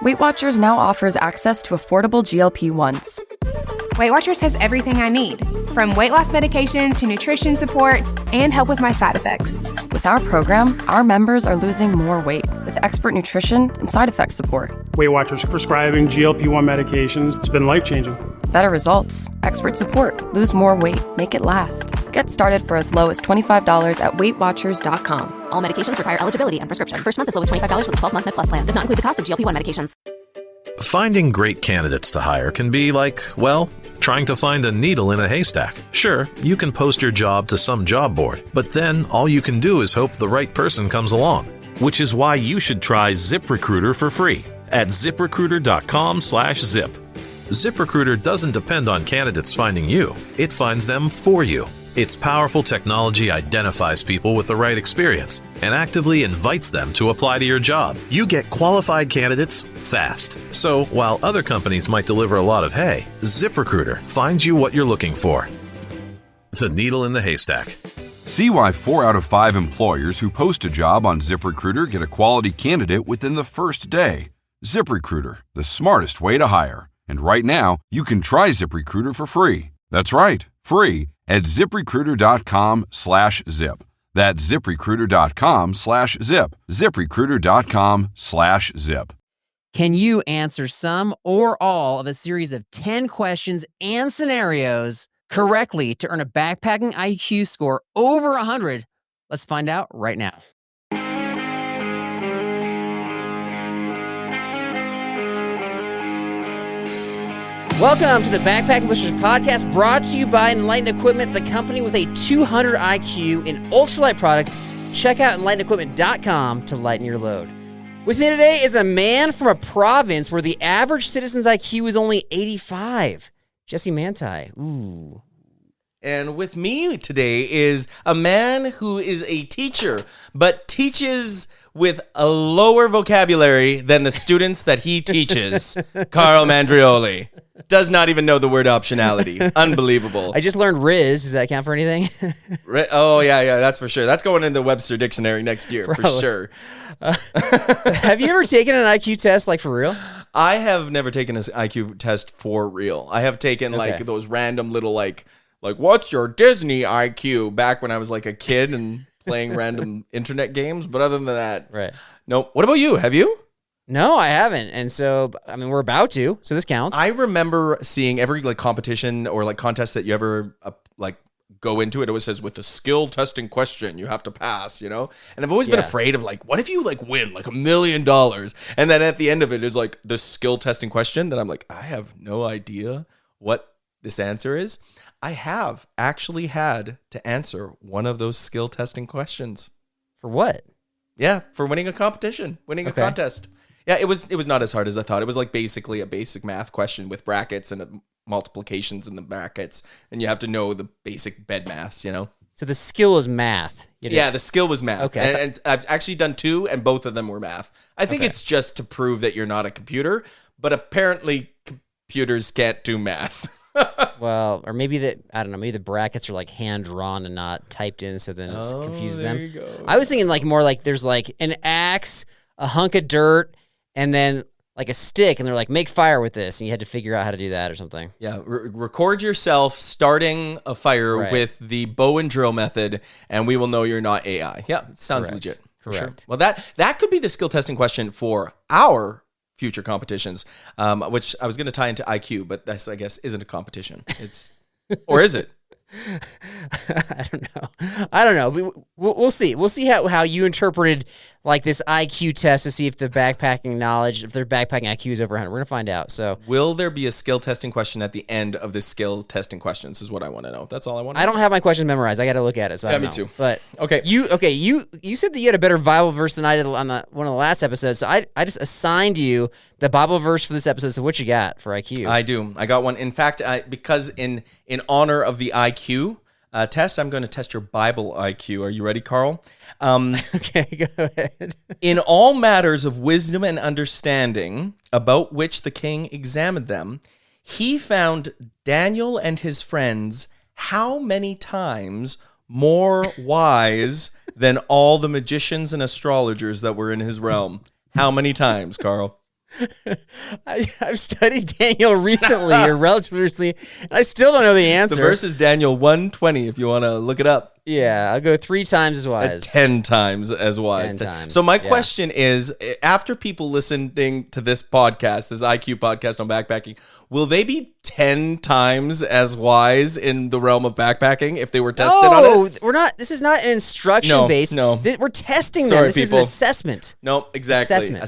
Weight Watchers now offers access to affordable GLP-1s. Weight Watchers has everything I need, from weight loss medications to nutrition support and help with my side effects. With our program, our members are losing more weight with expert nutrition and side effect support. Weight Watchers prescribing GLP-1 medications. It's been life-changing. Better results, expert support, lose more weight, make it last. Get started for as low as $25 at WeightWatchers.com. All medications require eligibility and prescription. First month as low as $25 with a 12-month Med Plus plan. Does not include the cost of GLP-1 medications. Finding great candidates to hire can be like, well, trying to find a needle in a haystack. Sure, you can post your job to some job board, but then all you can do is hope the right person comes along. Which is why you should try ZipRecruiter for free at ZipRecruiter.com/zip. ZipRecruiter doesn't depend on candidates finding you. It finds them for you. Its powerful technology identifies people with the right experience and actively invites them to apply to your job. You get qualified candidates fast. So while other companies might deliver a lot of hay, ZipRecruiter finds you what you're looking for. The needle in the haystack. See why 4 out of 5 employers who post a job on ZipRecruiter get a quality candidate within the first day. ZipRecruiter, the smartest way to hire. And right now, you can try ZipRecruiter for free. That's right, free at ZipRecruiter.com/zip. That's ZipRecruiter.com/zip. ZipRecruiter.com/zip. Can you answer some or all of a series of 10 questions and scenarios correctly to earn a backpacking IQ score over 100? Let's find out right now. Welcome to the Backpacking Blisters podcast, brought to you by Enlightened Equipment, the company with a 200 IQ in ultralight products. Check out enlightenedequipment.com to lighten your load. With me today is a man from a province where the average citizen's IQ is only 85. Jesse Manti. Ooh. And with me today is a man who is a teacher, but teaches with a lower vocabulary than the students that he teaches. Carl Mandrioli does not even know the word optionality. Unbelievable. I just learned Riz. Does that count for anything? Oh, yeah, that's for sure. That's going in the Webster Dictionary next year, for sure. Have you ever taken an IQ test, like, for real? I have never taken an IQ test for real. I have taken, like, those random little, like, what's your Disney IQ, back when I was, like, a kid and playing random internet games. But other than that, right. Nope. What about you? Have you? No, I haven't. And so, I mean, we're about to, so this counts. I remember seeing every like competition or like contest that you ever like go into. It always says with a skill testing question you have to pass, you know? And I've always been afraid of like, what if you like win like $1 million? And then at the end of it is like the skill testing question that I'm like, I have no idea what this answer is. I have actually had to answer one of those skill testing questions. For what? Yeah, for winning a competition, winning a contest. Yeah, it was not as hard as I thought. It was like basically a basic math question with brackets and multiplications in the brackets, and you have to know the basic bed maths, you know? So the skill is math. Yeah, the skill was math. Okay. And I've actually done 2, and both of them were math. I think it's just to prove that you're not a computer, but apparently computers can't do math. Well, or maybe I don't know, maybe the brackets are like hand drawn and not typed in, so then it confuses them. You go. I was thinking like more like there's like an axe, a hunk of dirt, and then like a stick, and they're like, make fire with this, and you had to figure out how to do that or something. Yeah, record yourself starting a fire with the bow and drill method, and we will know you're not AI. Yeah, it sounds legit. For sure. Well, that could be the skill testing question for our future competitions, which I was going to tie into IQ, but this, I guess, isn't a competition. It's, or is it? I don't know. We'll see. We'll see how you interpreted like this IQ test to see if the backpacking knowledge, if their backpacking IQ is over 100. We're going to find out. So, will there be a skill testing question at the end of this skill testing questions is what I want to know. That's all I want to know. I don't have my questions memorized. I got to look at it. So yeah, me too. But you said that you had a better Bible verse than I did on one of the last episodes. So I just assigned you the Bible verse for this episode. So what you got for IQ? I do. I got one. In fact, because in honor of the IQ test, I'm going to test your Bible IQ. Are you ready, Carl? Okay, go ahead. In all matters of wisdom and understanding, about which the king examined them, he found Daniel and his friends how many times more wise than all the magicians and astrologers that were in his realm? How many times, Carl? I've studied Daniel recently, or relatively recently, and I still don't know the answer. The verse is Daniel 1:20 if you want to look it up. Yeah, I'll go 3 times as wise. 10 times as wise. 10 times. So my question is, after people listening to this podcast, this IQ podcast on backpacking, will they be 10 times as wise in the realm of backpacking if they were tested on it? No, we're not. This is not an instruction based. No. We're testing them. This is an assessment. No, exactly. Assessment.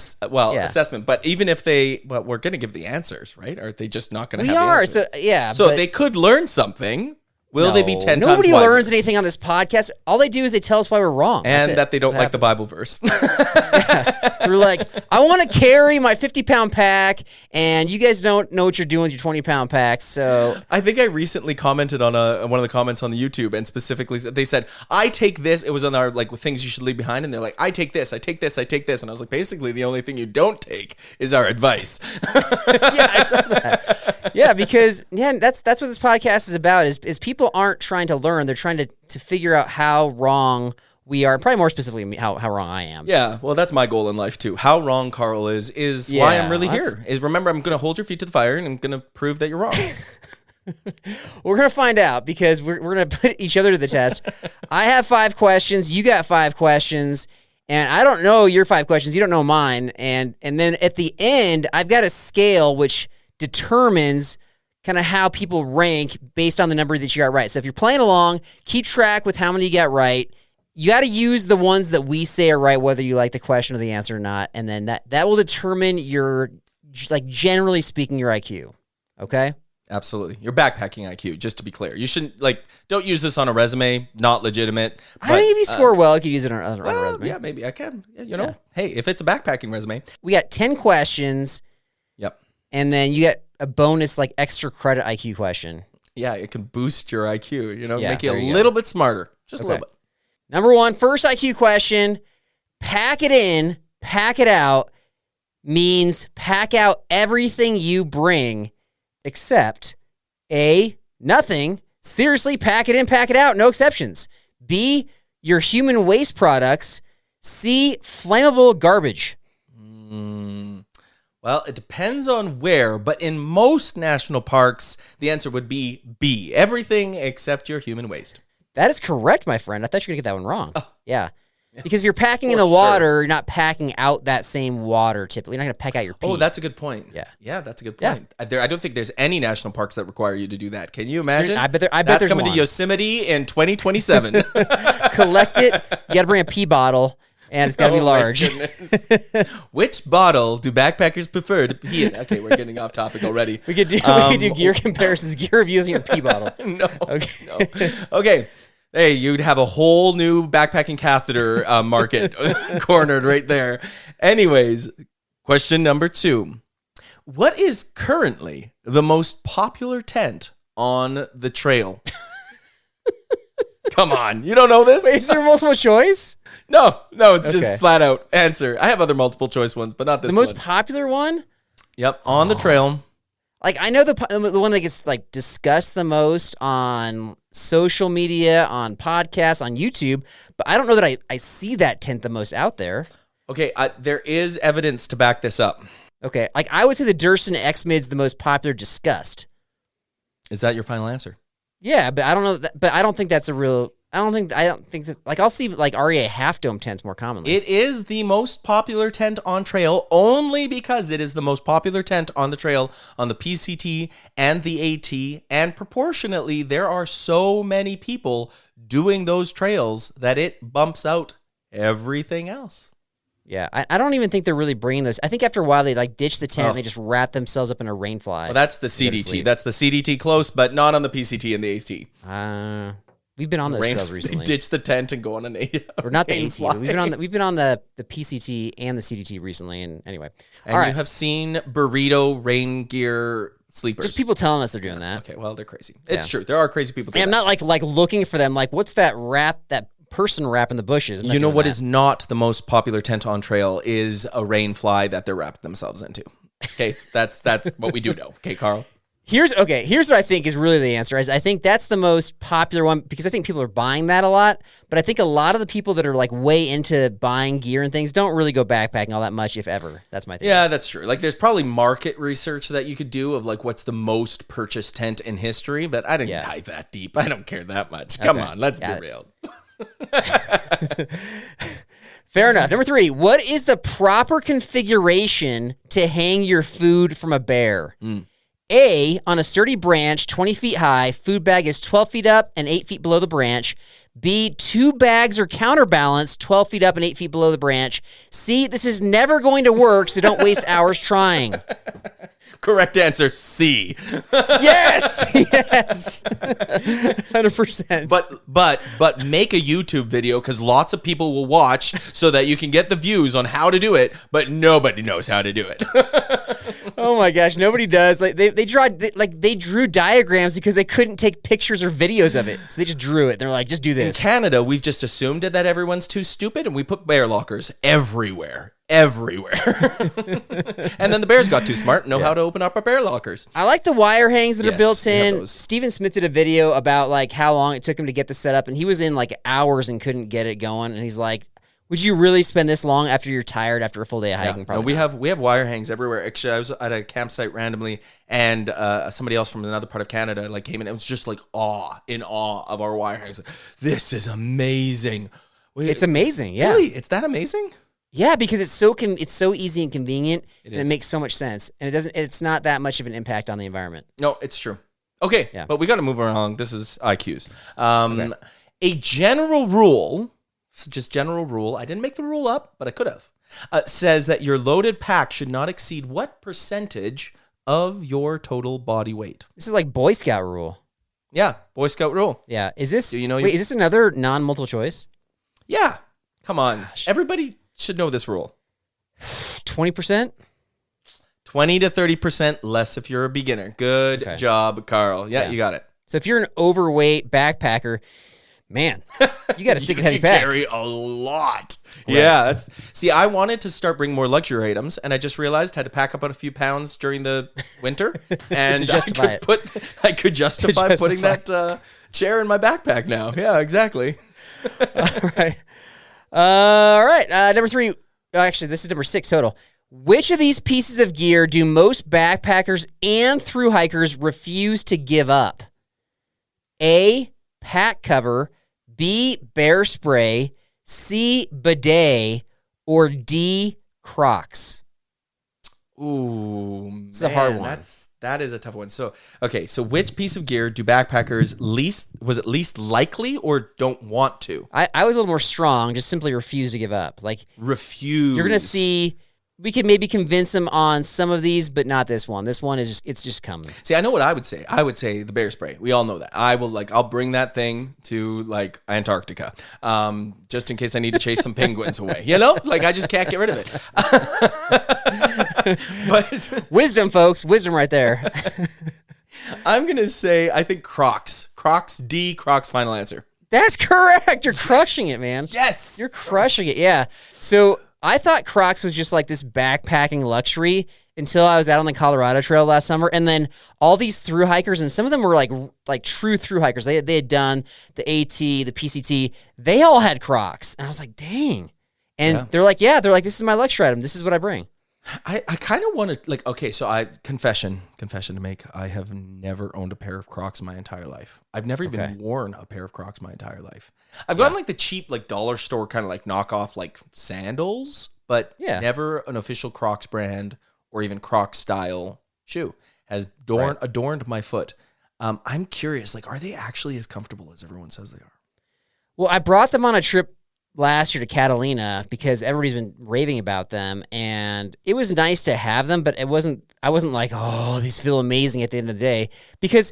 Assessment. But even if we're going to give the answers, right? Or are they just not going to have the answers? So yeah. So they could learn something. Will they be 10 times wiser? Nobody learns anything on this podcast. All they do is they tell us why we're wrong. And that they don't like the Bible verse. We're like, I want to carry my 50-pound pack, and you guys don't know what you're doing with your 20-pound packs. So I think I recently commented on one of the comments on the YouTube, and specifically they said, I take this. It was on our things you should leave behind, and they're like, I take this, I take this, I take this. And I was like, basically, the only thing you don't take is our advice. Yeah, I saw that. Yeah, because that's what this podcast is about, is people aren't trying to learn. They're trying to figure out how wrong we are, probably more specifically how wrong I am. Yeah, well, that's my goal in life too. How wrong Carl is why I'm really here. Is remember, I'm going to hold your feet to the fire, and I'm going to prove that you're wrong. We're going to find out, because we're going to put each other to the test. I have 5 questions. You got 5 questions. And I don't know your 5 questions. You don't know mine. And then at the end, I've got a scale which determines kind of how people rank based on the number that you got right. So if you're playing along, keep track with how many you got right. You got to use the ones that we say are right, whether you like the question or the answer or not. And then that will determine your, generally speaking, your IQ. Okay? Absolutely. Your backpacking IQ, just to be clear. You shouldn't, don't use this on a resume. Not legitimate. I think if you score well, you could use it on a resume. Yeah, maybe I can. Yeah. Hey, if it's a backpacking resume. We got 10 questions. Yep. And then you get a bonus, extra credit IQ question. Yeah, it can boost your IQ, Yeah, make you a little bit smarter. Just a little bit. Number 1, first IQ question. Pack it in, pack it out means pack out everything you bring except A, nothing. Seriously, pack it in, pack it out. No exceptions. B, your human waste products. C, flammable garbage. Well, it depends on where, but in most national parks, the answer would be B, everything except your human waste. That is correct, my friend. I thought you were going to get that one wrong. Oh. Yeah. Because if you're packing in the water, you're not packing out that same water typically. You're not going to pack out your pee. Oh, that's a good point. Yeah. Yeah, that's a good point. I don't think there's any national parks that require you to do that. Can you imagine? I bet that's there's coming one. to Yosemite in 2027. Collect it. You got to bring a pee bottle, and it's got to be large. Which bottle do backpackers prefer to pee in? Okay, we're getting off topic already. We could do gear comparisons, gear reviews on your pee bottles. No. Okay. Hey, you'd have a whole new backpacking catheter market cornered right there. Anyways, question number 2. What is currently the most popular tent on the trail? Come on, you don't know this? Wait, is there multiple choice? No, it's just flat out answer. I have other multiple choice ones, but not this one. The most popular one? Yep, on the trail. I know the one that gets discussed the most on social media, on podcasts, on YouTube, but I don't know that I see that tent the most out there. Okay, there is evidence to back this up. Okay, I would say the Durston X-Mid's the most popular discussed. Is that your final answer? Yeah, but I don't know. But I don't think that's a real. I don't think that. I'll see REA Half Dome tents more commonly. It is the most popular tent on trail only because it is the most popular tent on the trail on the PCT and the AT, and proportionately there are so many people doing those trails that it bumps out everything else. Yeah, I don't even think they're really bringing those. I think after a while they ditch the tent and they just wrap themselves up in a rainfly. Well, that's the CDT. That's the CDT close, but not on the PCT and the AT. We've been on those trails recently. Ditch the tent and go on an AT. Or not the AT. But we've been on the PCT and the CDT recently. And anyway, and you have seen burrito rain gear sleepers. Just people telling us they're doing that. Okay, well they're crazy. It's true. There are crazy people doing that. I'm not like looking for them. What's that person wrap in the bushes? You know what is not the most popular tent on trail is a rain fly that they're wrapped themselves into. Okay, that's what we do know. Okay, Carl. Here's what I think is really the answer. Is I think that's the most popular one because I think people are buying that a lot. But I think a lot of the people that are like way into buying gear and things don't really go backpacking all that much, if ever. That's my thing. Yeah, that's true. Like, there's probably market research that you could do of like what's the most purchased tent in history, but I didn't dive that deep. I don't care that much. Come on, let's be real. Fair enough. Number 3, what is the proper configuration to hang your food from a bear? A, on a sturdy branch, 20 feet high, food bag is 12 feet up and 8 feet below the branch. B, 2 bags are counterbalanced, 12 feet up and 8 feet below the branch. C, this is never going to work, so don't waste hours trying. Correct answer, C. Yes, 100%. But make a YouTube video because lots of people will watch so that you can get the views on how to do it, but nobody knows how to do it. Oh my gosh, nobody does. Like they drew diagrams because they couldn't take pictures or videos of it, so they just drew it. They're like, just do this. In Canada, we've just assumed that everyone's too stupid, and we put bear lockers everywhere. And then the bears got too smart and know how to open up our bear lockers. I like the wire hangs that are built in. those. Steven Smith did a video about like how long it took him to get the setup, and he was in like hours and couldn't get it going. And he's like, would you really spend this long after you're tired after a full day of hiking? Probably no, we have wire hangs everywhere. Actually, I was at a campsite randomly, and somebody else from another part of Canada like came in. It was just like in awe of our wire hangs. Like, this is amazing. It's amazing. Yeah, really, it's that amazing. Yeah, because it's so easy and convenient, and it makes so much sense, and it's not that much of an impact on the environment. No, it's true. Okay, but we got to move along. This is IQs. A general rule, just general rule. I didn't make the rule up, but I could have. Says that your loaded pack should not exceed what percentage of your total body weight? This is like Boy Scout rule. Yeah, Boy Scout rule. Yeah, is this? Do you know? Wait, is this another non-multiple choice? Yeah, come on, everybody should know this rule. 20%? 20 to 30% less if you're a beginner. Good job, Carl. Yeah, you got it. So if you're an overweight backpacker, man, you got to stick a heavy pack. Carry a lot. Right. Yeah, I wanted to start bringing more luxury items, and I just realized I had to pack up a few pounds during the winter, and I could justify putting that chair in my backpack now. Yeah, exactly. All right. Number 3. Actually, this is number 6 total. Which of these pieces of gear do most backpackers and thru hikers refuse to give up? A, pack cover, B, bear spray, C, bidet, or D, Crocs? Ooh, it's a hard one. That is a tough one. So, okay, so which piece of gear do backpackers least likely or don't want to? I was a little more strong, just simply refuse to give up. Like, refuse. You're going to see, we could maybe convince them on some of these, but not this one. This one is it's just coming. See, I know what I would say. I would say the bear spray. We all know that. I'll bring that thing to like Antarctica, just in case I need to chase some penguins away. You know, like I just can't get rid of it. But wisdom, folks, wisdom right there. I'm gonna say I think Crocs. Crocs D. Crocs. Final answer. That's correct. You're crushing it, man. Yes, you're crushing it. Yeah. So I thought Crocs was just like this backpacking luxury until I was out on the Colorado Trail last summer, and then all these thru hikers, and some of them were like true thru hikers. They had done the AT, the PCT. They all had Crocs, and I was like, dang. And they're like, this is my luxury item. This is what I bring. I kind of want to okay, so confession to make. I have never owned a pair of Crocs in my entire life. I've never even worn a pair of Crocs my entire life. I've gotten like the cheap like dollar store kind of like knockoff like sandals, but never an official Crocs brand or even Crocs style shoe has adorned my foot. I'm curious, like, are they actually as comfortable as everyone says they are? Well, I brought them on a trip last year to Catalina because everybody's been raving about them, and it was nice to have them, but I wasn't like, oh, these feel amazing at the end of the day, because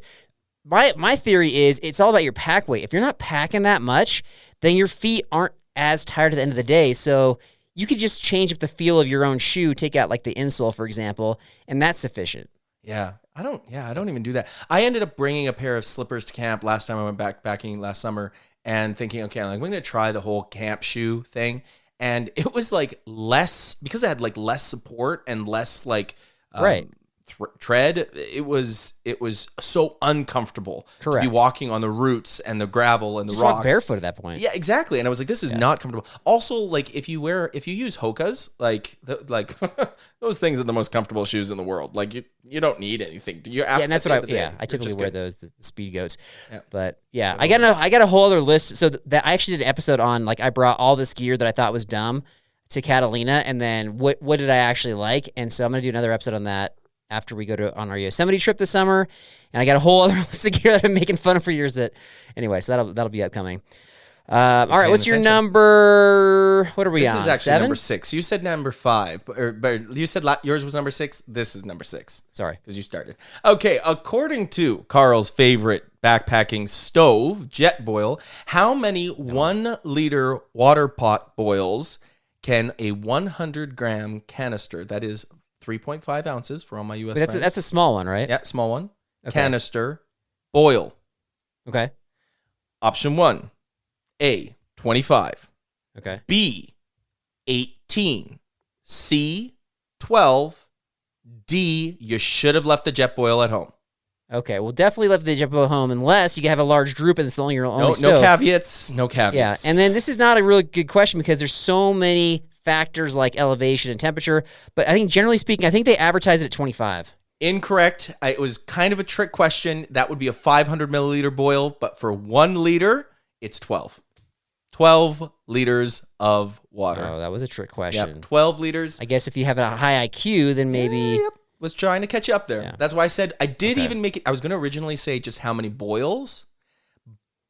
my theory is it's all about your pack weight. If you're not packing that much, then your feet aren't as tired at the end of the day, so you could just change up the feel of your own shoe, take out like the insole, for example, and that's sufficient. Yeah, I don't even do that. I ended up bringing a pair of slippers to camp last time I went backpacking last summer, and thinking, okay, I'm going to try the whole camp shoe thing. And it was like less, because it had like less support and less like tread. It was so uncomfortable to Correct. be walking on the roots and the gravel and the Just rocks. walk barefoot at that point. Yeah, exactly. And I was like, this is not comfortable. Also, like if you use Hoka's, like those things are the most comfortable shoes in the world. Like you don't need anything. And that's what I typically wear those, the Speed Goats. Yeah. But yeah, I got a whole other list. So that I actually did an episode on, like, I brought all this gear that I thought was dumb to Catalina, and then what did I actually like? And so I'm gonna do another episode on that after we go on our Yosemite trip this summer. And I got a whole other list of gear that I'm making fun of for years. Anyway, so that'll be upcoming. All right, what's your number? What are we on? This is actually 7? number 6. You said number 5, but you said yours was number 6. This is number 6. Sorry, because you started. Okay, according to Carl's favorite backpacking stove, Jetboil, how many 1 liter water pot boils can a 100-gram canister, that is 3.5 ounces for all my U.S. friends. That's a small one, right? Yeah, small one. Okay. Canister, boil. Okay. Option 1, A, 25. Okay. B, 18. C, 12. D, you should have left the Jetboil at home. Okay, well, definitely left the Jetboil home unless you have a large group and it's only your own stove. No caveats. No caveats. Yeah, and then this is not a really good question because there's so many factors like elevation and temperature, but I think generally speaking, I think they advertise it at 25. Incorrect. It was kind of a trick question. That would be a 500 milliliter boil, but for 1 liter, it's 12. 12 liters of water. Oh, that was a trick question. Yep, 12 liters. I guess if you have a high IQ, then maybe... Yep. Was trying to catch you up there. Yeah. That's why I said I did even make it. I was going to originally say just how many boils,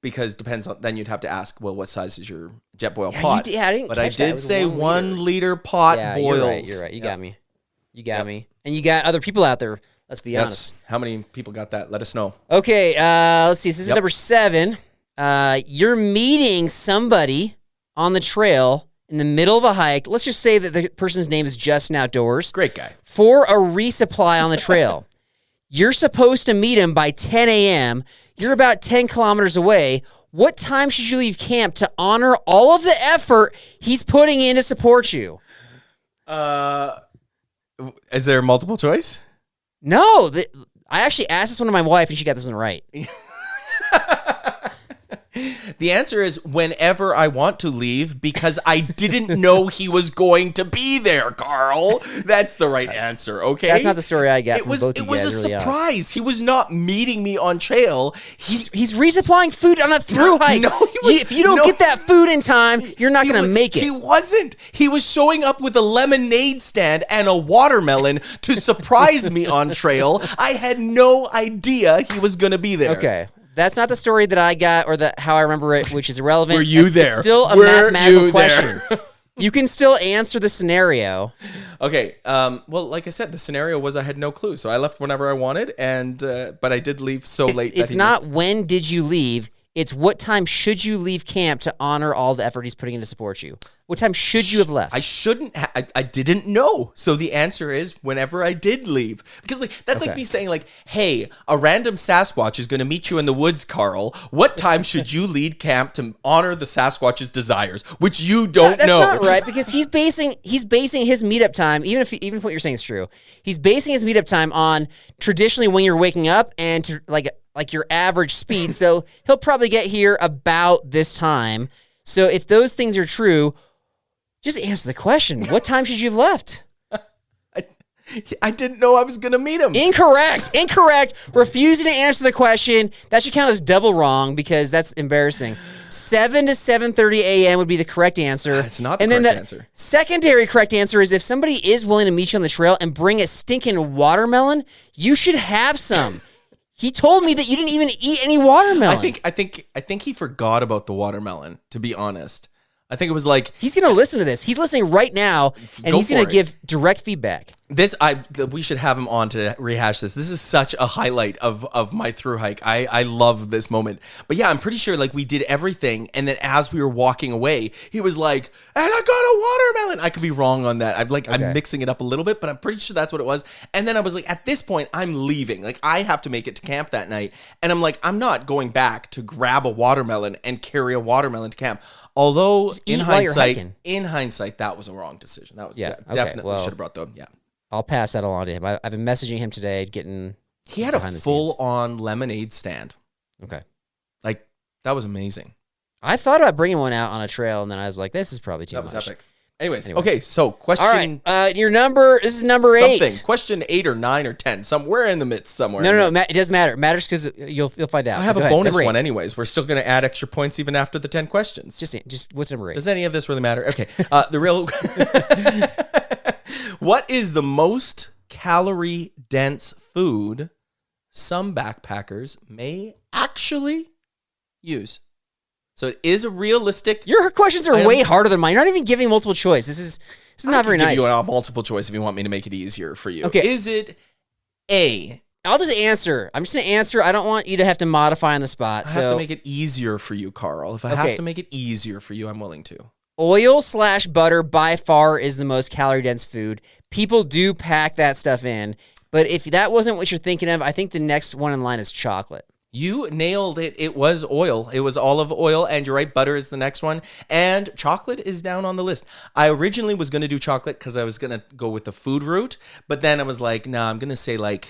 because depends on, then you'd have to ask, well, what size is your Jetboil pot? I didn't but catch I that. did It was say 1 liter pot boils. You're right. You got me. You got me. And you got other people out there. Let's be honest. How many people got that? Let us know. Okay. Let's see. This is number 7. You're meeting somebody on the trail in the middle of a hike. Let's just say that the person's name is Justin Outdoors. Great guy. For a resupply on the trail. You're supposed to meet him by 10 a.m. You're about 10 kilometers away. What time should you leave camp to honor all of the effort he's putting in to support you? Is there multiple choice? No. I actually asked this one to my wife, and she got this one right. The answer is whenever I want to leave, because I didn't know he was going to be there, Carl. That's the right answer, okay? That's not the story I got from both of you guys. It was a surprise. He was not meeting me on trail. He's resupplying food on a through hike. If you don't get that food in time, you're not going to make it. He wasn't. He was showing up with a lemonade stand and a watermelon to surprise me on trail. I had no idea he was going to be there. Okay. That's not the story that I got or how I remember it, which is irrelevant. Were you there? It's still a mathematical question. You can still answer the scenario. Okay. Well, like I said, the scenario was I had no clue, so I left whenever I wanted, but I did leave so late. It's not when did you leave. It's what time should you leave camp to honor all the effort he's putting in to support you. What time should you have left? I shouldn't. I didn't know. So the answer is whenever I did leave, because that's like me saying hey, a random Sasquatch is going to meet you in the woods, Carl. What time should you lead camp to honor the Sasquatch's desires, which you don't know? That's not right, because he's basing his meetup time. Even if what you're saying is true, he's basing his meetup time on traditionally when you're waking up and to like your average speed. So he'll probably get here about this time. So if those things are true, just answer the question. What time should you have left? I didn't know I was going to meet him. Incorrect. Refusing to answer the question. That should count as double wrong because that's embarrassing. 7 to 7:30 a.m. would be the correct answer. It's not the correct answer. Secondary correct answer is if somebody is willing to meet you on the trail and bring a stinking watermelon, you should have some. He told me that you didn't even eat any watermelon. I think he forgot about the watermelon, to be honest. I think it was he's going to listen to this. He's listening right now, and he's going to give direct feedback. We should have him on to rehash this. This is such a highlight of my through hike. I love this moment. But yeah, I'm pretty sure we did everything, and then as we were walking away, he was like, "And I got a watermelon." I could be wrong on that. I'm mixing it up a little bit, but I'm pretty sure that's what it was. And then I was like, at this point, I'm leaving. I have to make it to camp that night, and I'm like, I'm not going back to grab a watermelon and carry a watermelon to camp. Although in hindsight, that was a wrong decision. That was definitely should have brought them. Yeah. I'll pass that along to him. I've been messaging him today, getting. He had a full-on lemonade stand. Okay. Like, that was amazing. I thought about bringing one out on a trail, and then I was like, this is probably too much. That was epic. Anyways, okay, so question... All right, your number, this is number 8. Question 8 or 9 or 10, somewhere in the midst somewhere. No, it doesn't matter. It matters because you'll find out. I have a bonus one anyways. We're still going to add extra points even after the 10 questions. Just what's number 8? Does any of this really matter? Okay, the real... What is the most calorie-dense food some backpackers may actually use? So it is a realistic... Your questions are way harder than mine. You're not even giving multiple choice. This is not very nice. I can give you a multiple choice if you want me to make it easier for you. Okay. Is it A? I'll just answer. I'm just going to answer. I don't want you to have to modify on the spot. I have to make it easier for you, Carl. If I have to make it easier for you, I'm willing to. Oil/butter by far is the most calorie-dense food. People do pack that stuff in. But if that wasn't what you're thinking of, I think the next one in line is chocolate. You nailed it. It was oil. It was olive oil, and you're right, butter is the next one. And chocolate is down on the list. I originally was going to do chocolate because I was going to go with the food route, but then I was like, nah, I'm going to say like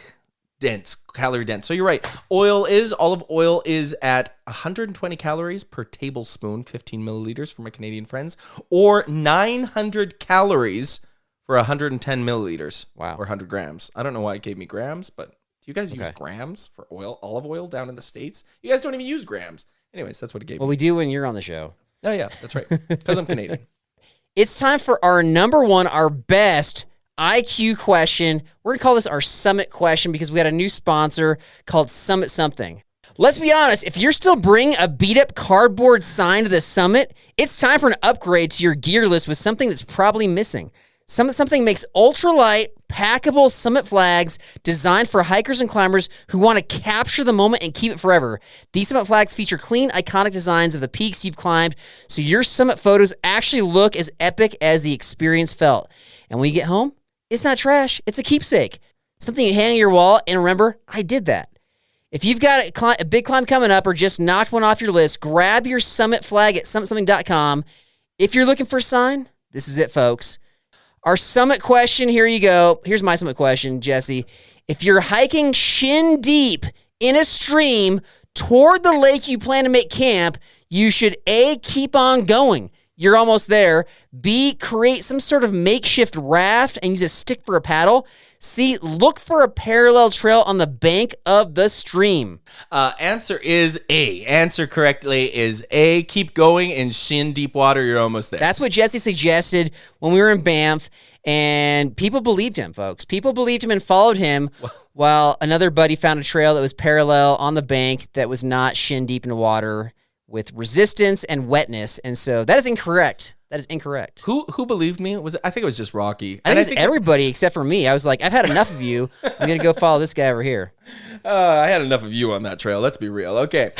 dense, calorie dense. So you're right. Olive oil is at 120 calories per tablespoon, 15 milliliters for my Canadian friends, or 900 calories for 110 milliliters. Wow. Or 100 grams. I don't know why it gave me grams, but... Do you guys use grams for olive oil down in the States? You guys don't even use grams. Anyways, that's what it gave me. Well, we do when you're on the show. Oh, yeah, that's right. Because I'm Canadian. It's time for our number one, our best IQ question. We're going to call this our Summit question because we had a new sponsor called Summit Something. Let's be honest, if you're still bringing a beat-up cardboard sign to the Summit, it's time for an upgrade to your gear list with something that's probably missing. Summit Something makes ultralight, packable Summit flags designed for hikers and climbers who want to capture the moment and keep it forever. These Summit flags feature clean, iconic designs of the peaks you've climbed, so your Summit photos actually look as epic as the experience felt. And when you get home, it's not trash. It's a keepsake. Something you hang on your wall and remember, I did that. If you've got a big climb coming up or just knocked one off your list, grab your Summit flag at summitsomething.com. If you're looking for a sign, this is it, folks. Our Summit question, here you go. Here's my Summit question, Jesse. If you're hiking shin deep in a stream toward the lake you plan to make camp, you should A, keep on going. You're almost there. B, create some sort of makeshift raft and use a stick for a paddle. C, look for a parallel trail on the bank of the stream. Answer is A. Answer correctly is A. Keep going in shin deep water. You're almost there. That's what Jesse suggested when we were in Banff, and people believed him, folks. People believed him and followed him while another buddy found a trail that was parallel on the bank that was not shin deep in the water with resistance and wetness. And so that is incorrect. That is incorrect. Who believed me? I think it was just Rocky. I think everybody except for me. I was like, I've had enough of you. I'm going to go follow this guy over here. I had enough of you on that trail. Let's be real. Okay.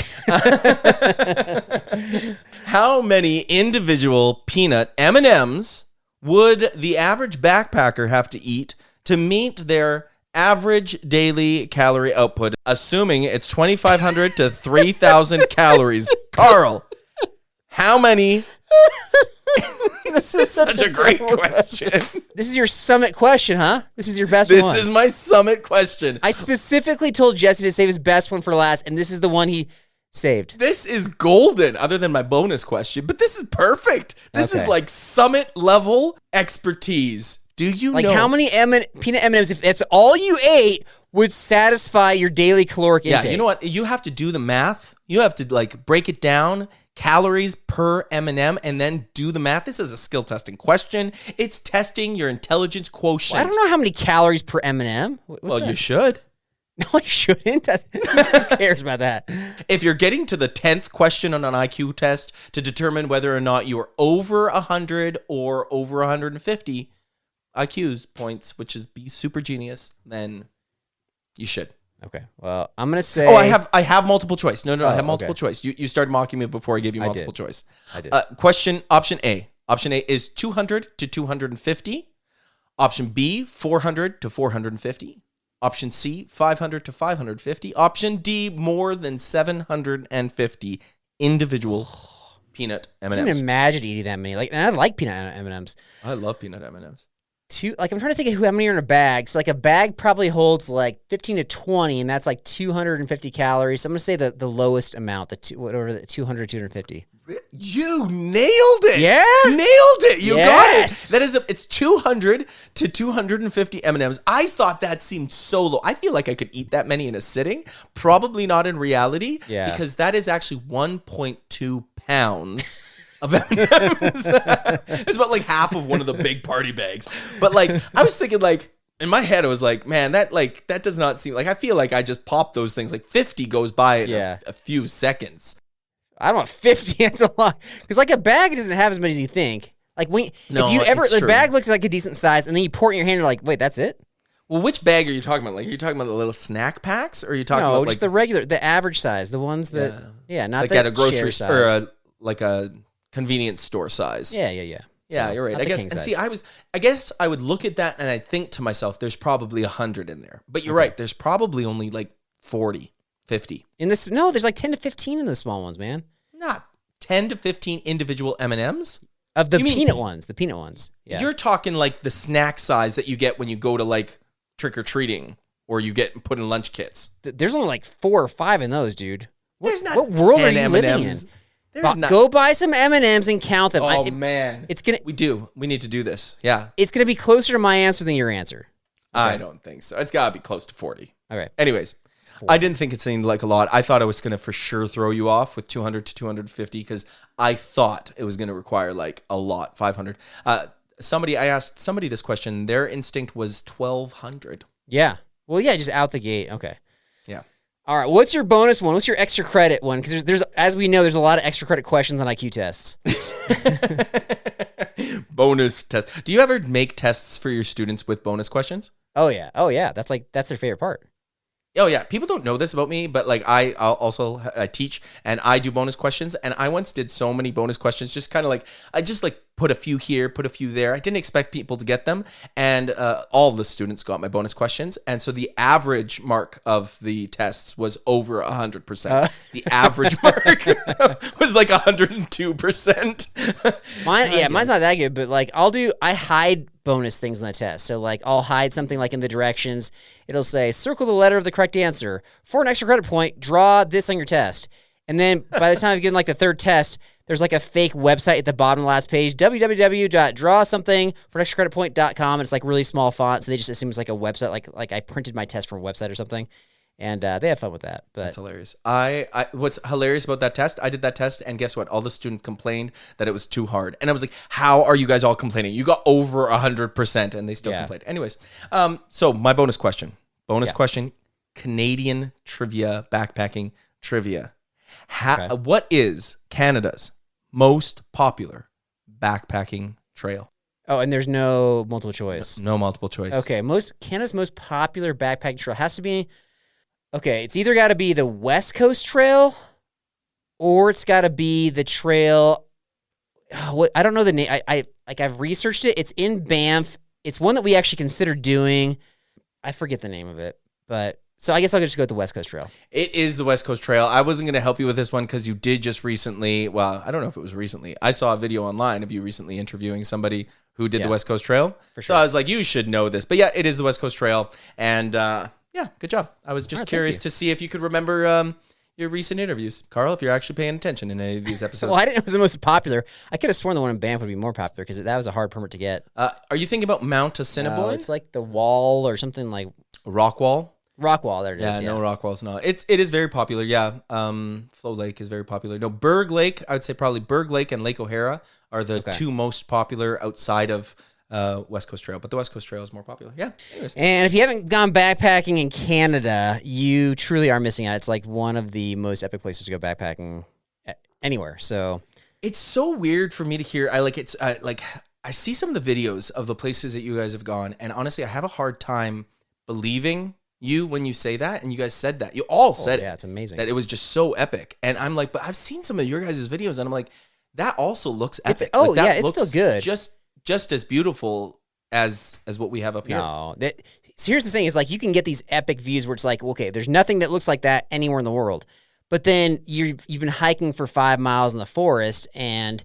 How many individual peanut M&Ms would the average backpacker have to eat to meet their average daily calorie output, assuming it's 2,500 to 3,000 calories? Carl, how many... This is such a great question. This is your Summit question, huh? This is your best one. This is my Summit question. I specifically told Jesse to save his best one for last, and this is the one he saved. This is golden, other than my bonus question, but this is perfect. This is like Summit level expertise. Do you know? How many peanut M&Ms, if that's all you ate, would satisfy your daily caloric intake? Yeah, you know what? You have to do the math. You have to break it down. Calories per M&M, and then do the math. This is a skill testing question. It's testing your intelligence quotient. Well, I don't know how many calories per M&M. Well, you should. No, I shouldn't. Who cares about that? If you're getting to the 10th question on an IQ test to determine whether or not you are over 100 or over 150 IQs points, which is be super genius, then you should. Okay. Well, I'm gonna say. Oh, I have multiple choice. No, I have multiple choice. You started mocking me before I gave you multiple choice. I did. Question option A. Option A is 200 to 250. Option B 400 to 450. Option C 500 to 550. Option D more than 750 individual peanut M&Ms. I can't imagine eating that many. And I like peanut M&Ms. I love peanut M&Ms. I'm trying to think of how many are in a bag. So like a bag probably holds like 15 to 20, and that's like 250 calories. So I'm going to say the lowest amount, the 200, 250. You nailed it. Yeah? Nailed it. You got it. It's 200 to 250 M&Ms. I thought that seemed so low. I feel like I could eat that many in a sitting. Probably not in reality. Yeah. Because that is actually 1.2 pounds of M&Ms. It's about like half of one of the big party bags. But like, I was thinking like, in my head, I was like, man, that does not seem like, I feel like I just popped those things. Like 50 goes by in a few seconds. I don't know, 50, that's a lot. Because like a bag doesn't have as much as you think. Like if you ever, the bag looks like a decent size, and then you pour it in your hand, you're like, wait, that's it? Well, which bag are you talking about? Like, are you talking about the little snack packs, or are you talking about just like the average size, the ones that, not like the at a grocery size. or like a convenience store size? Yeah. Yeah, So, you're right. not I the guess, king and size. see, I guess I would look at that and I'd think to myself, there's probably 100 in there. But you're right. There's probably only like 40, 50. There's like 10 to 15 in those small ones, man. Not 10 to 15 individual M&Ms. Of the peanut ones. Yeah. You're talking like the snack size that you get when you go to like trick-or-treating or you get put in lunch kits. There's only like 4 or 5 in those, dude. There's not what world are 10 you living in? M&Ms. Go buy some M&Ms and count them. Oh, man. We need to do this. Yeah. It's going to be closer to my answer than your answer. Okay. I don't think so. It's got to be close to 40. Okay. Anyways, 40. I didn't think it seemed like a lot. I thought I was going to for sure throw you off with 200 to 250 because I thought it was going to require like a lot, 500. I asked somebody this question. Their instinct was 1,200. Yeah. Well, yeah, just out the gate. Okay. Yeah. All right. What's your bonus one? What's your extra credit one? Because there's, as we know, there's a lot of extra credit questions on IQ tests. Bonus test. Do you ever make tests for your students with bonus questions? Oh yeah. That's their favorite part. Oh yeah, people don't know this about me, but like I also teach and I do bonus questions, and I once did so many bonus questions, just kind of like I just like put a few here, put a few there. I didn't expect people to get them, and all the students got my bonus questions, and so the average mark of the tests was over 100%. The average mark was like 102%. Mine's not that good, but like I hide bonus things in the test. So like I'll hide something like in the directions. It'll say circle the letter of the correct answer. For an extra credit point, draw this on your test. And then by the time you get like the third test, there's like a fake website at the bottom of the last page, www.drawsomething for an extra credit point.com. And it's like really small font. So they just assume it's like a website, like I printed my test from a website or something. And they have fun with that. But that's hilarious. What's hilarious about that test, I did that test, and guess what? All the students complained that it was too hard. And I was like, how are you guys all complaining? You got over 100%, and they still complained. Anyways, so my bonus question. Canadian trivia, backpacking trivia. What is Canada's most popular backpacking trail? Oh, and there's no multiple choice. No multiple choice. Okay, Canada's most popular backpacking trail has to be... Okay, it's either got to be the West Coast Trail, or it's got to be the trail. I don't know the name. I've researched it. It's in Banff. It's one that we actually considered doing. I forget the name of it, but so I guess I'll just go with the West Coast Trail. It is the West Coast Trail. I wasn't going to help you with this one because you did just recently. Well, I don't know if it was recently. I saw a video online of you recently interviewing somebody who did the West Coast Trail. For sure. So I was like, you should know this. But yeah, it is the West Coast Trail, and. Yeah, good job. I was just curious to see if you could remember your recent interviews. Carl, if you're actually paying attention in any of these episodes. Well, I didn't know it was the most popular. I could have sworn the one in Banff would be more popular because that was a hard permit to get. Are you thinking about Mount Assiniboine? No, it's like the wall or something like... Rockwall? Rockwall, there it is. No, Rockwall's not. It is very popular, yeah. Flow Lake is very popular. No, Berg Lake, I would say probably Berg Lake and Lake O'Hara are the two most popular outside of... West Coast Trail, but the West Coast Trail is more popular. Yeah. Anyways. And if you haven't gone backpacking in Canada, you truly are missing out. It's like one of the most epic places to go backpacking anywhere. So it's so weird for me to hear. I see some of the videos of the places that you guys have gone, and honestly, I have a hard time believing you when you say that. And you guys said that. You all said it. Yeah, it's amazing. That it was just so epic. And I'm like, but I've seen some of your guys' videos, and I'm like, that also looks epic. It's still good. Just as beautiful as what we have up here. No, so here's the thing: is like you can get these epic views where it's like, okay, there's nothing that looks like that anywhere in the world. But then you've been hiking for 5 miles in the forest, and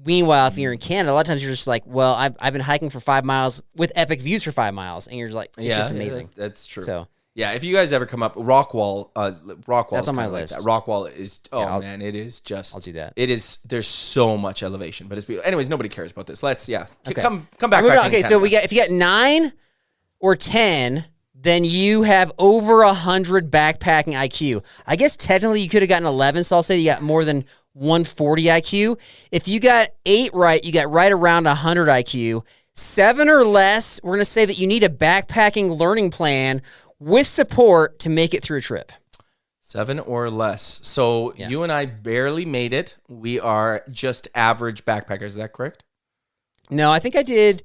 Meanwhile, if you're in Canada, a lot of times you're just like, well, I've been hiking for 5 miles with epic views for 5 miles, and you're like, it's just amazing. That's true. So yeah, if you guys ever come up, Rockwall that's on my list. Like that. Rockwall is man, it is just. I'll do that. It is. There's so much elevation, but it's beautiful. Anyways, nobody cares about this. Let's Okay. come back. Okay, so if you got 9 or 10. Then you have over 100 backpacking IQ. I guess technically you could have gotten 11, so I'll say you got more than 140 IQ. If you got 8 right, you got right around 100 IQ. 7 or less, we're going to say that you need a backpacking learning plan with support to make it through a trip. 7 or less. So you and I barely made it. We are just average backpackers. Is that correct? No, I think I did.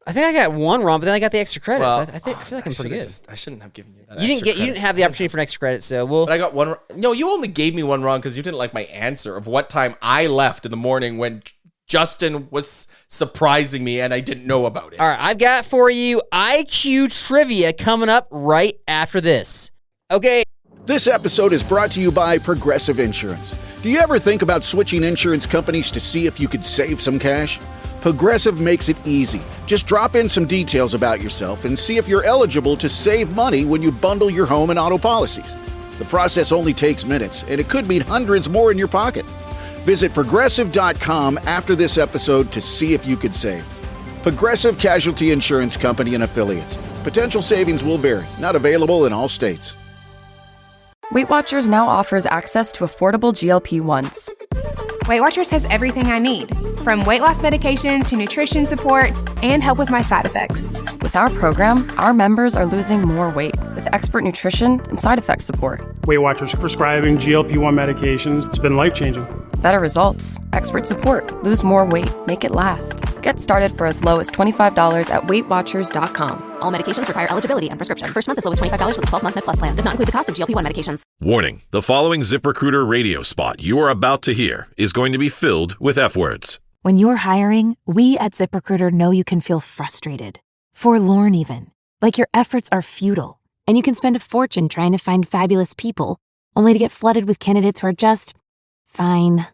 I think I got 1 wrong, but then I got the extra credit. Well, so I feel like I'm pretty good. I shouldn't have given you that. You didn't have the opportunity for an extra credit, so But I got 1. No, you only gave me 1 wrong because you didn't like my answer of what time I left in the morning when Justin was surprising me and I didn't know about it. All right, I've got for you IQ trivia coming up right after this. Okay. This episode is brought to you by Progressive Insurance. Do you ever think about switching insurance companies to see if you could save some cash? Progressive makes it easy. Just drop in some details about yourself and see if you're eligible to save money when you bundle your home and auto policies. The process only takes minutes, and it could mean hundreds more in your pocket. Visit Progressive.com after this episode to see if you could save. Progressive Casualty Insurance Company and Affiliates. Potential savings will vary. Not available in all states. Weight Watchers now offers access to affordable GLP-1s. Weight Watchers has everything I need, from weight loss medications to nutrition support and help with my side effects. With our program, our members are losing more weight with expert nutrition and side effect support. Weight Watchers prescribing GLP-1 medications. It's been life-changing. Better results, expert support, lose more weight, make it last. Get started for as low as $25 at weightwatchers.com. All medications require eligibility and prescription. First month is always $25 with a 12-month Med Plus plan. Does not include the cost of GLP-1 medications. Warning, the following ZipRecruiter radio spot you are about to hear is going to be filled with F words. When you're hiring, we at ZipRecruiter know you can feel frustrated, forlorn even, like your efforts are futile, and you can spend a fortune trying to find fabulous people, only to get flooded with candidates who are just fine.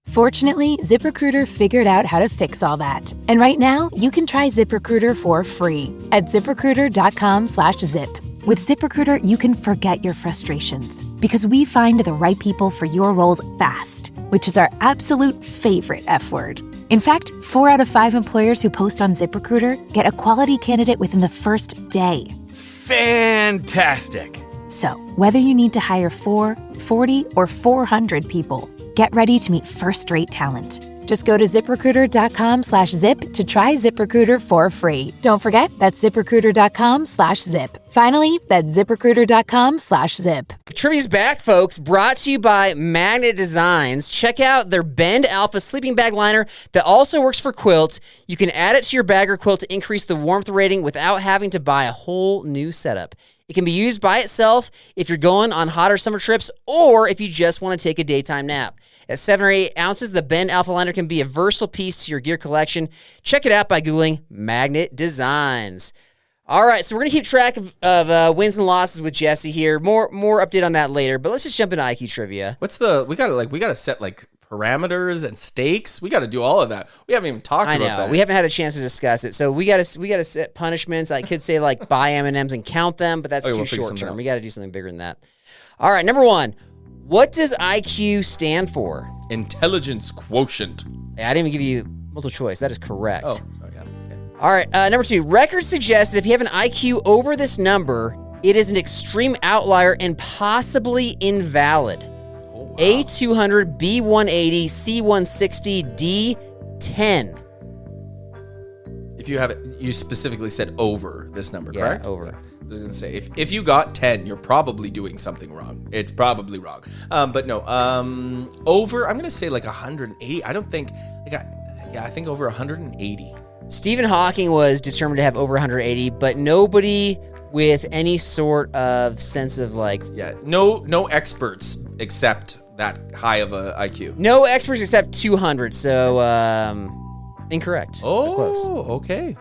Fortunately, ZipRecruiter figured out how to fix all that. And right now, you can try ZipRecruiter for free at ZipRecruiter.com/zip. With ZipRecruiter, you can forget your frustrations because we find the right people for your roles fast, which is our absolute favorite F word. In fact, 4 out of 5 employers who post on ZipRecruiter get a quality candidate within the first day. Fantastic. So, whether you need to hire 4, 40, or 400 people, get ready to meet first-rate talent. Just go to ZipRecruiter.com/zip to try ZipRecruiter for free. Don't forget, that's ZipRecruiter.com/zip. Finally, that's ZipRecruiter.com/zip. Trivia's back, folks, brought to you by Magnet Designs. Check out their Bend Alpha sleeping bag liner that also works for quilts. You can add it to your bag or quilt to increase the warmth rating without having to buy a whole new setup. It can be used by itself if you're going on hotter summer trips or if you just want to take a daytime nap. At 7 or 8 ounces, the Bend Alpha Liner can be a versatile piece to your gear collection. Check it out by Googling Magnet Designs. All right, so we're going to keep track of wins and losses with Jesse here. More update on that later, but let's just jump into IQ trivia. We got to set like parameters and stakes. We got to do all of that. We haven't even talked about that. We haven't had a chance to discuss it. So we got to set punishments. I could say like buy M&Ms and count them, but that's too short term. We got to do something bigger than that. All right, number 1. What does IQ stand for? Intelligence quotient. Yeah, I didn't even give you multiple choice. That is correct. Oh, yeah. Okay. All right, number 2. Records suggest that if you have an IQ over this number, it is an extreme outlier and possibly invalid. Oh, wow. A200, B180, C160, D10. If you have it, you specifically said over this number, correct? Yeah, over. I was gonna say if you got 10, you're probably doing something wrong. It's probably wrong. But no, over. I'm gonna say like 180. I don't think. I think over 180. Stephen Hawking was determined to have over 180, but nobody with any sort of sense of like. Yeah, no experts except that high of a IQ. No experts except 200. So incorrect. Oh, close. Okay.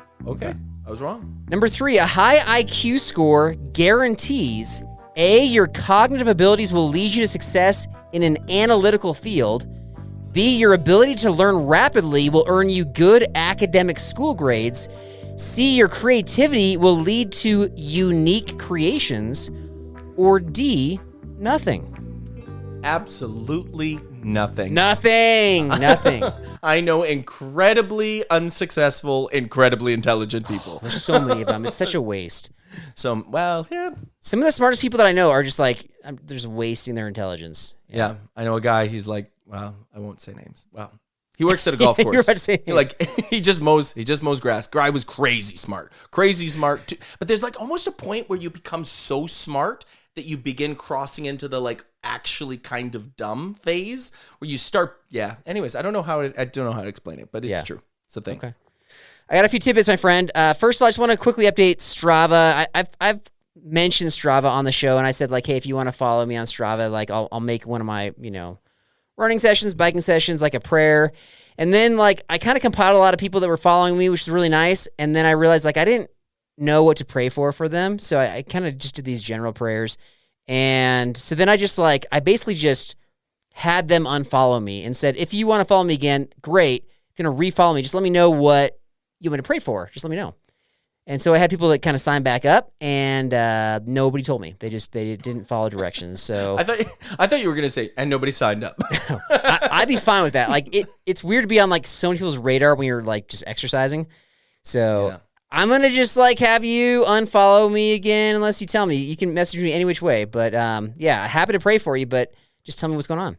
I was wrong. Number 3, a high IQ score guarantees A, your cognitive abilities will lead you to success in an analytical field, B, your ability to learn rapidly will earn you good academic school grades. C, your creativity will lead to unique creations. Or D, nothing. Absolutely nothing. Nothing. I know incredibly unsuccessful, incredibly intelligent people. There's so many of them. It's such a waste. So, well, yeah. Some of the smartest people that I know are just like, they're just wasting their intelligence. Yeah. I know a guy, he's like, well, I won't say names. Well, he works at a golf course. You're about to say names. He just mows grass. Guy was crazy smart too. But there's like almost a point where you become so smart that you begin crossing into the like actually kind of dumb phase where you start. Yeah. Anyways, I don't know how to explain it, but it's true. It's a thing. Okay. I got a few tidbits, my friend. First of all, I just want to quickly update Strava. I've mentioned Strava on the show, and I said like, hey, if you want to follow me on Strava, like I'll make one of my running sessions, biking sessions, like a prayer. And then like I kind of compiled a lot of people that were following me, which is really nice. And then I realized like I didn't know what to pray for them. So I kind of just did these general prayers. And so then I basically just had them unfollow me and said, if you want to follow me again, great. If you're going to refollow me, just let me know what you want me to pray for. Just let me know. And so I had people that kind of signed back up, and nobody told me. They didn't follow directions. So I thought you were gonna say, and nobody signed up. I'd be fine with that. Like it's weird to be on like so many people's radar when you're like just exercising. So yeah. I'm gonna just like have you unfollow me again unless you tell me. You can message me any which way. But yeah, happy to pray for you, but just tell me what's going on.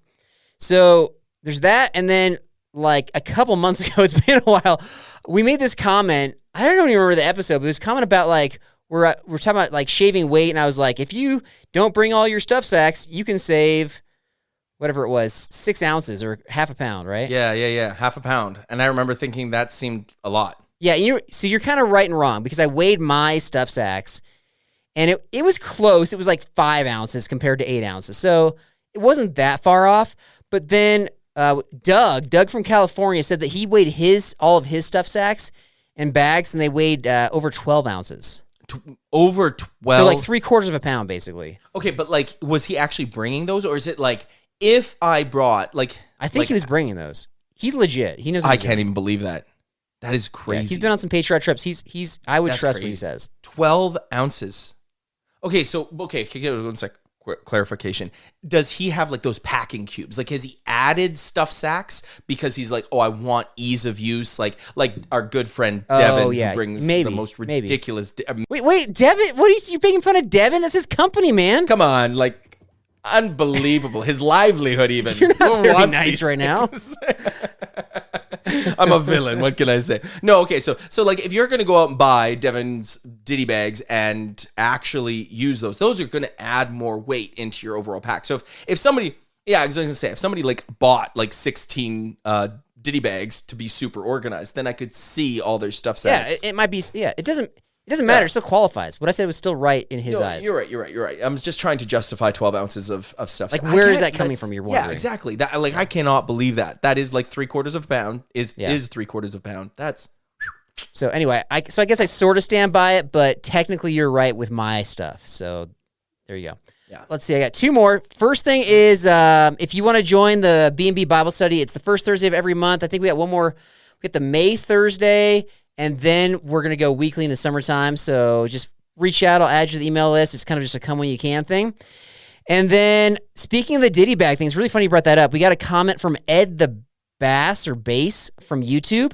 So there's that, and then like a couple months ago, it's been a while. We made this comment. I don't even remember the episode, but it was a comment about like we're talking about like shaving weight, and I was like, if you don't bring all your stuff sacks, you can save whatever it was, 6 ounces or half a pound, right? Yeah, half a pound. And I remember thinking that seemed a lot. Yeah, so you're kind of right and wrong because I weighed my stuff sacks, and it was close. It was like 5 ounces compared to 8 ounces, so it wasn't that far off. But then Doug from California said that he weighed all of his stuff sacks and bags, and they weighed over 12 ounces. Over 12? So like 3/4 of a pound, basically. Okay, but like, was he actually bringing those, or is it like, if I brought, like... I think he was bringing those. He's legit. He knows. I can't even believe that. That is crazy. Yeah, he's been on some Patriot trips. I would trust crazy. what he says. 12 ounces. Okay, so, one sec. Clarification. Does he have like those packing cubes? Like, has he added stuff sacks because he's like, oh, I want ease of use? Like our good friend Devin, who brings the most ridiculous. Wait, Devin? What are you making fun of Devin? That's his company, man. Come on, like unbelievable. His livelihood, even. You're not very nice right now. I'm a villain. What can I say? No, okay. So like, if you're going to go out and buy Devin's Diddy bags and actually use those are going to add more weight into your overall pack. So if somebody, I was going to say, if somebody like bought like 16 Diddy bags to be super organized, then I could see all their stuff sacks. Yeah, it might be. Yeah, it doesn't matter. Yeah. It still qualifies. What I said was still right in his eyes. You're right. I'm just trying to justify 12 ounces of stuff. Like, where is that coming from? You're wondering. Yeah, exactly. That, like, I cannot believe that. That is like 3/4 of a pound. Is 3/4 of a pound. That's... So anyway, I guess I sort of stand by it, but technically you're right with my stuff. So there you go. Yeah. Let's see. I got 2 more. First thing is, if you want to join the B&B Bible Study, it's the first Thursday of every month. I think we got one more. We got the May Thursday. And then we're going to go weekly in the summertime. So just reach out. I'll add you to the email list. It's kind of just a come when you can thing. And then speaking of the Diddy bag thing, it's really funny you brought that up. We got a comment from Ed the Bass from YouTube.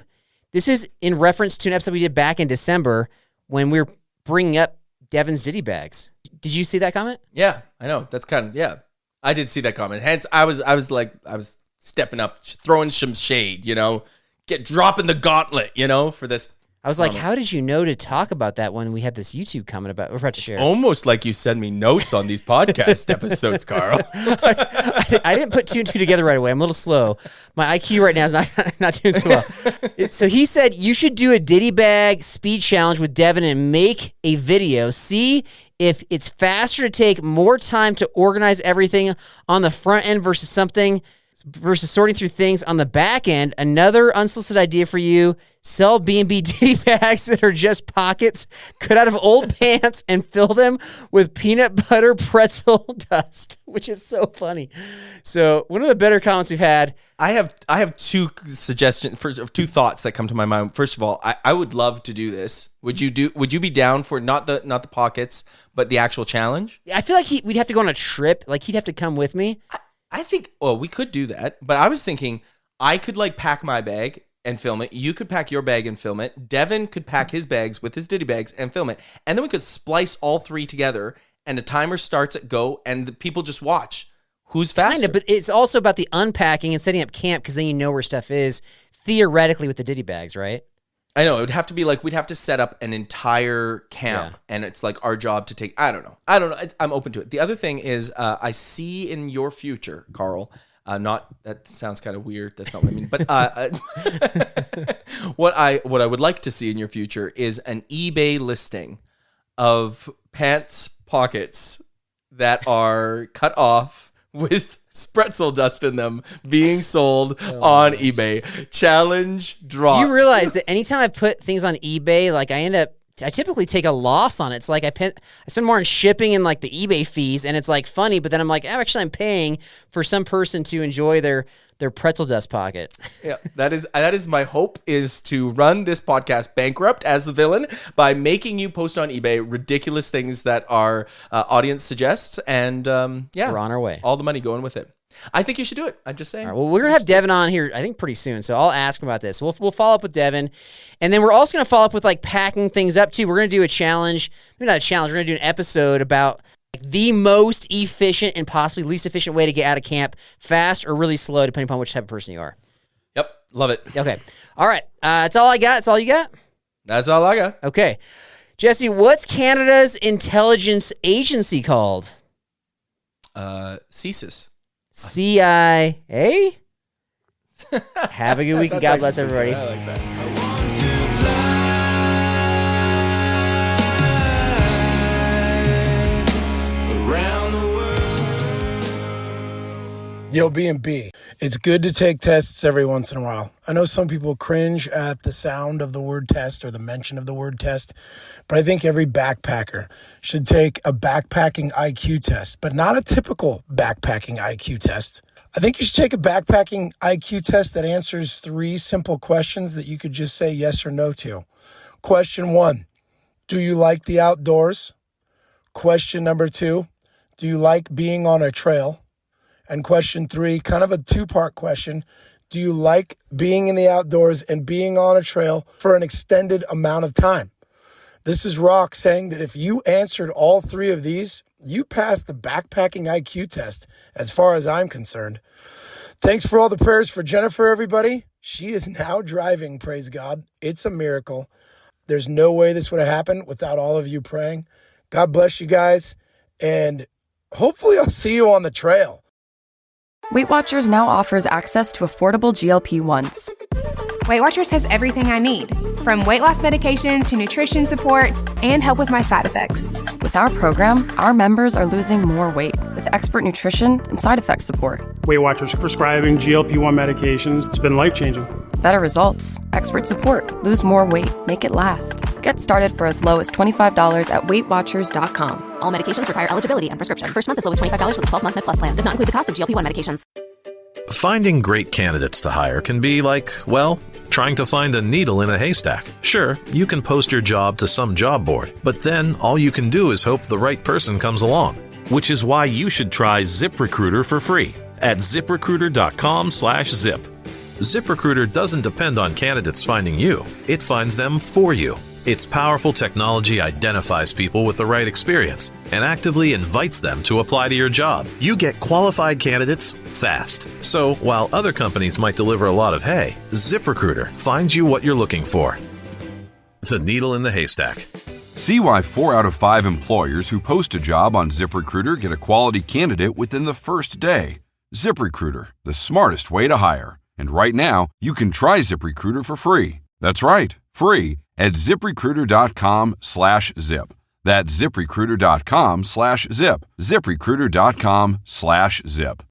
This is in reference to an episode we did back in December when we were bringing up Devin's Diddy bags. Did you see that comment? Yeah, I know. That's I did see that comment. Hence, I was stepping up, throwing some shade, dropping the gauntlet, for this. I was like, how did you know to talk about that when we had this YouTube comment we're about to share? Almost like you send me notes on these podcast episodes, Carl. I didn't put 2 and 2 together right away. I'm a little slow. My IQ right now is not doing so well. So he said, you should do a Diddy bag speed challenge with Devin and make a video. See if it's faster to take more time to organize everything on the front end versus something versus sorting through things on the back end. Another unsolicited idea for you: sell B&B ditty bags that are just pockets cut out of old pants and fill them with peanut butter pretzel dust, which is so funny. So one of the better comments we've had. I have two suggestions, two thoughts that come to my mind. First of all, I would love to do this. Would you be down for not the pockets, but the actual challenge? I feel like we'd have to go on a trip. Like he'd have to come with me. I think, well, we could do that, but I was thinking I could like pack my bag and film it. You could pack your bag and film it. Devin could pack his bags with his ditty bags and film it. And then we could splice all three together and a timer starts at go and the people just watch who's faster. Kind of, but it's also about the unpacking and setting up camp because then you know where stuff is theoretically with the ditty bags, right? I know. It would have to be like we'd have to set up an entire camp and it's like our job to take. I don't know. I'm open to it. The other thing is I see in your future, Carl, that sounds kind of weird. That's not what I mean. But what I would like to see in your future is an eBay listing of pants pockets that are cut off with pretzel dust in them being sold on eBay. Challenge dropped. Do you realize that anytime I put things on eBay, like I typically take a loss on it. It's like I spend more on shipping and like the eBay fees, and it's like funny, but then I'm like, actually I'm paying for some person to enjoy their pretzel dust pocket. Yeah, that is my hope, is to run this podcast bankrupt as the villain by making you post on eBay ridiculous things that our audience suggests, and we're on our way. All the money going with it. I think you should do it. I'm just saying. All right, well, we're gonna have Devin on here, I think, pretty soon, so I'll ask him about this. We'll follow up with Devin, and then we're also gonna follow up with like packing things up too. We're gonna do a challenge, maybe not a challenge. We're gonna do an episode about the most efficient and possibly least efficient way to get out of camp, fast or really slow, depending upon which type of person you are. Yep, love it. Okay, all right. That's all I got. That's all you got. That's all I got. Okay, Jesse, what's Canada's intelligence agency called? CSIS. CIA? Have a good week and God bless everybody. I like that. Yo, B&B. It's good to take tests every once in a while. I know some people cringe at the sound of the word test or the mention of the word test, but I think every backpacker should take a backpacking IQ test, but not a typical backpacking IQ test. I think you should take a backpacking IQ test that answers 3 simple questions that you could just say yes or no to. Question 1, do you like the outdoors? Question number 2, do you like being on a trail? And question 3, kind of a 2-part question. Do you like being in the outdoors and being on a trail for an extended amount of time? This is Rock saying that if you answered all 3 of these, you passed the backpacking IQ test as far as I'm concerned. Thanks for all the prayers for Jennifer, everybody. She is now driving, praise God. It's a miracle. There's no way this would have happened without all of you praying. God bless you guys, and hopefully I'll see you on the trail. Weight Watchers now offers access to affordable GLP-1s. Weight Watchers has everything I need, from weight loss medications to nutrition support and help with my side effects. With our program, our members are losing more weight with expert nutrition and side effect support. Weight Watchers prescribing GLP-1 medications. It's been life-changing. Better results, expert support, lose more weight, make it last. Get started for as low as $25 at weightwatchers.com. All medications require eligibility and prescription. First month is always $25 with a 12-month Med Plus plan. Does not include the cost of GLP-1 medications. Finding great candidates to hire can be like, well, trying to find a needle in a haystack. Sure, you can post your job to some job board, but then all you can do is hope the right person comes along. Which is why you should try ZipRecruiter for free at ZipRecruiter.com/zip. ZipRecruiter doesn't depend on candidates finding you. It finds them for you. Its powerful technology identifies people with the right experience and actively invites them to apply to your job. You get qualified candidates fast. So while other companies might deliver a lot of hay, ZipRecruiter finds you what you're looking for. The needle in the haystack. See why 4 out of 5 employers who post a job on ZipRecruiter get a quality candidate within the first day. ZipRecruiter, the smartest way to hire. And right now, you can try ZipRecruiter for free. That's right, free at ZipRecruiter.com/zip. That's ZipRecruiter.com/zip. ZipRecruiter.com/zip.